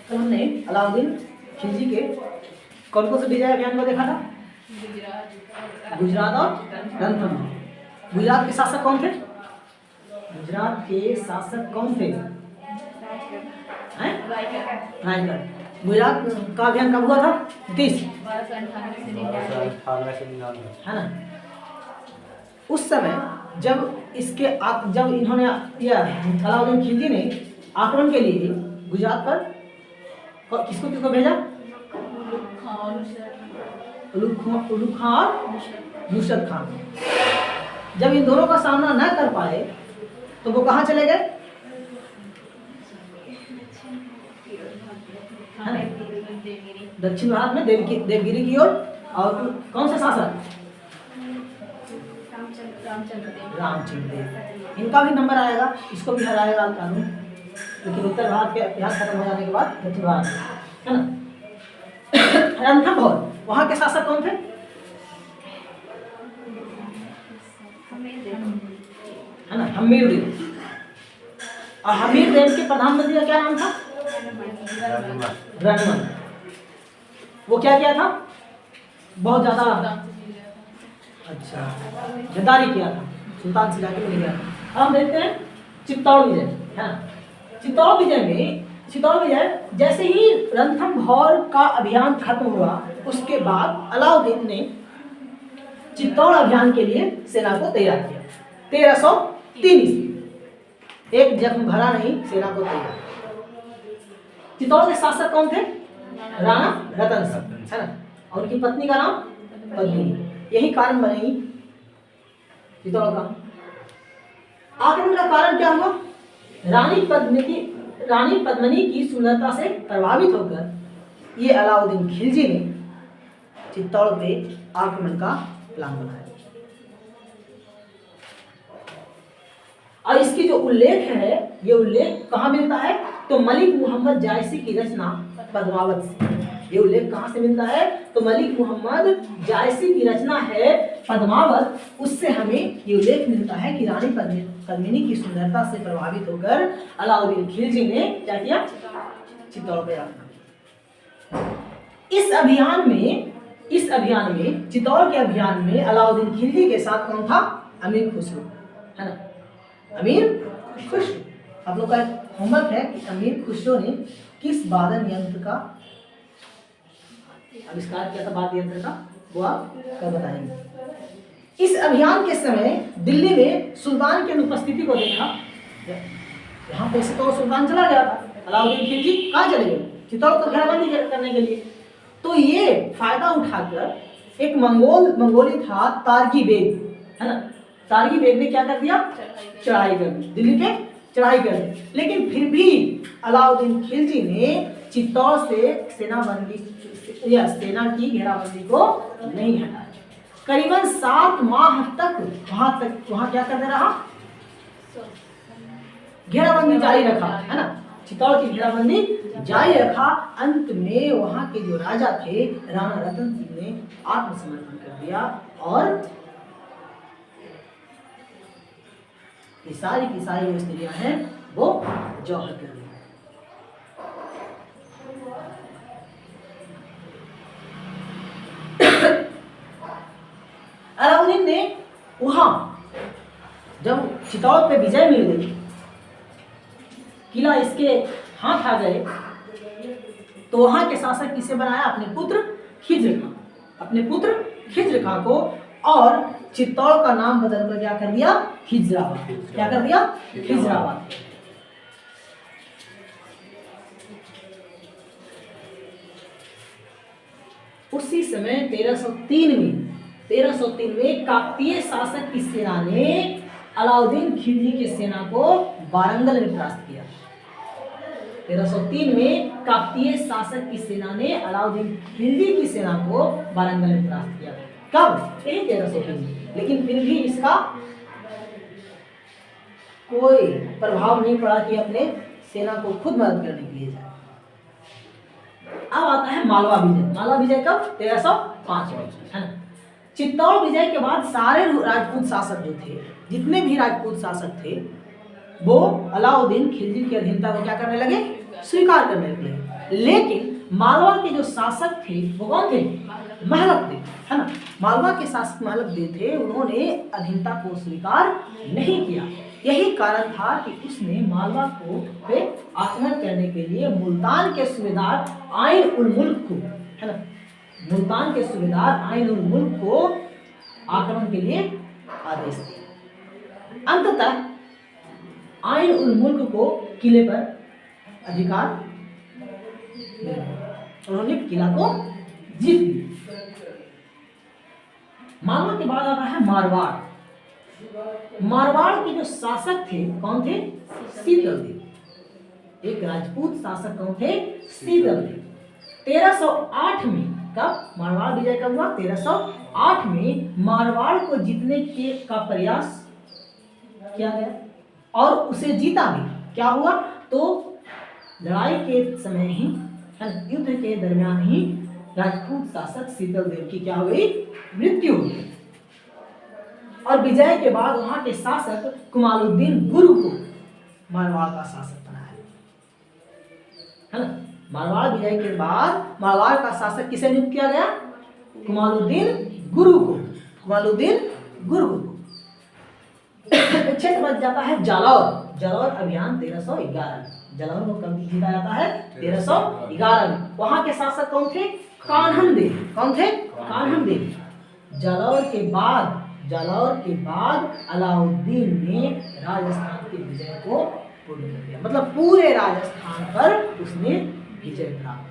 तो हमने अलाउद्दीन खिलजी के कौन कौन से विजय अभियान को देखा था? गुजरात और रणथंभौर। गुजरात के शासक कौन थे? गुजरात के शासक कौन थे? रायगढ़। गुजरात का अभियान कब हुआ था? 30 है ना। उस समय जब इन्होंने अलाउद्दीन खिलजी ने आक्रमण के लिए गुजरात पर किसको भेजा? उलूग खां और नुसरत खान। जब इन दोनों का सामना न कर पाए तो वो कहाँ चले गए? दक्षिण भारत में देवगिरी की ओर। और कौन सा शासक? रामचंद्र देव। इनका भी नंबर आएगा, इसको भी हराएगा कानून, लेकिन उत्तर भारत के इतिहास खत्म हो जाने के बाद दक्षिण भारत है ना। रणथंभौर, वहां के शासक कौन थे? है ना, हमीरदेव। और हमीरदेव के प्रधानमंत्री का क्या नाम था? रणमल। वो क्या किया था? बहुत ज्यादा गद्दारी किया था, सुल्तान से जाके मिल गया। अब हम देखते हैं चित्तौड़ विजय है ना। चित्तौड़ विजय जैसे ही रणथंभौर का अभियान खत्म हुआ उसके बाद अलाउद्दीन ने चित्तौड़ अभियान के लिए सेना को तैयार किया। 1303 ईस्वी। एक जख्म भरा नहीं, सेना को तैयार। चित्तौड़ के शासक कौन थे? राणा रतन सिंह है ना। और उनकी पत्नी का नाम पद्मिनी। यही कारण बनेगी चित्तौड़ का। आक्रमण का कारण क्या हुआ? रानी पद्मिनी की सुंदरता से प्रभावित होकर ये अलाउद्दीन खिलजी ने चित्तौड़ पे आक्रमण का प्लान बनाया। और इसकी जो उल्लेख है, ये उल्लेख कहाँ मिलता है? तो मलिक मोहम्मद जायसी की रचना पद्मावत से। ये उल्लेख कहाँ से मिलता है? तो मलिक मोहम्मद जायसी की रचना है पद्मावत, उससे हमें ये उल्लेख मिलता है कि रानी पद्मिनी की सुंदरता से प्रभावित होकर अलाउद्दीन खिलजी ने क्या किया? चित्तौड़ पे आक्रमण। इस अभियान में चित्तौड़ के अभियान में अलाउद्दीन खिलजी के साथ कौन था? अमीर खुसरो है ना। अमीर खुसरो, आप लोग का होमवर्क है कि अमीर खुसरो ने किस वादन यंत्र का आविष्कार किया था? वाद्य यंत्र का, वो आप कब बताएंगे। इस अभियान के समय दिल्ली में सुल्तान की अनुपस्थिति को देखा। यहाँ पे से तो सुल्तान चला गया था, अलाउद्दीन खिलजी कहाँ चले गए? चित्तौड़ को घेराबंदी करने के लिए। तो ये फायदा उठाकर एक मंगोली था तारकी बेग है ना। तारकी बेग ने क्या कर दिया? चढ़ाई कर दी, दिल्ली पे चढ़ाई कर दी। लेकिन फिर भी अलाउद्दीन खिलजी ने चित्तौड़ से सेना की घेराबंदी को नहीं हटाया। करीबन 7 माह तक वहां क्या करते रहा? घेराबंदी जारी रखा है ना। चित्तौड़ की घेराबंदी जारी रखा। अंत में वहां के जो राजा थे राणा रतन सिंह ने आत्मसमर्पण कर दिया और ये सारी की सारी जो स्त्रियां हैं वो जौहर कर दी। अलाउद्दीन ने वहां जब चित्तौड़ पे विजय मिल गई, किला इसके हाथ आ गए, तो वहां के शासक किसे बनाया? अपने पुत्र खिज्र खां को। और चित्तौड़ का नाम बदलकर क्या कर दिया? खिजराबाद। क्या कर दिया? खिजराबाद। उसी समय 1303 में काकतीय शासक की सेना ने अलाउद्दीन खिलजी की सेना को वारंगल में परास्त किया। 1303 में काकतीय शासक की सेना ने अलाउद्दीन खिलजी की सेना को वारंगल में परास्त किया। कब? 1303। लेकिन फिर भी इसका कोई प्रभाव नहीं पड़ा कि अपने सेना को खुद मदद करने के लिए जाए। अब आता है मालवा विजय। मालवा विजय कब? 1305 में है ना। चित्तौड़ विजय के बाद सारे राजपूत शासक जो थे, जितने भी राजपूत शासक थे, वो अलाउद्दीन खिलजी की अधीनता को क्या करने लगे? स्वीकार करने लगे। लेकिन मालवा के जो शासक थे वो कौन थे? महलक थे, है ना। मालवा के शासक महलक थे, उन्होंने अधीनता को स्वीकार नहीं किया। यही कारण था कि उसने मालवा को पे आक्रमण करने के लिए मुल्तान के सूबेदार आइन उल मुल्क को, है ना, मुल्तान के सूबेदार आइन उल मुल्क को आक्रमण के लिए आदेश दिया। अंततः आइन उल मुल्क को किले पर अधिकार मिल गया, उन्होंने किला को जीत लिया। मालवा के बाद आता है मारवाड़। मारवाड़ के जो शासक थे कौन थे? शीतलदेव। एक राजपूत शासक कौन थे? शीतलदेव। 1308 में, कब मारवाड़ विजय कब हुआ? 1308 में मारवाड़ को जीतने के का प्रयास किया गया और उसे जीता भी। क्या हुआ? तो लड़ाई के समय ही, युद्ध के दरमियान ही राजपूत शासक शीतलदेव की क्या हुई? मृत्यु हुई। और विजय के बाद वहां के शासक कुमारुद्दीन गुरु को मारवाड़ का शासक बनाया, है ना। मारवाड़ विजय के बाद मारवाड़ का शासक किसे नियुक्त किया गया? कुमारुद्दीन गुरु को, कुमारुद्दीन गुरु को। क्षेत्र बच जाता है जालौर। जालौर अभियान 1311। जालौर को कब जीता जाता है? 1311 में। वहां के शासक कौन थे? कान्हन देव। कौन थे? कान्हन देव। जालौर के बाद अलाउद्दीन ने राजस्थान के विजय को पूर्ण कर दिया, मतलब पूरे राजस्थान पर उसने विजय प्राप्त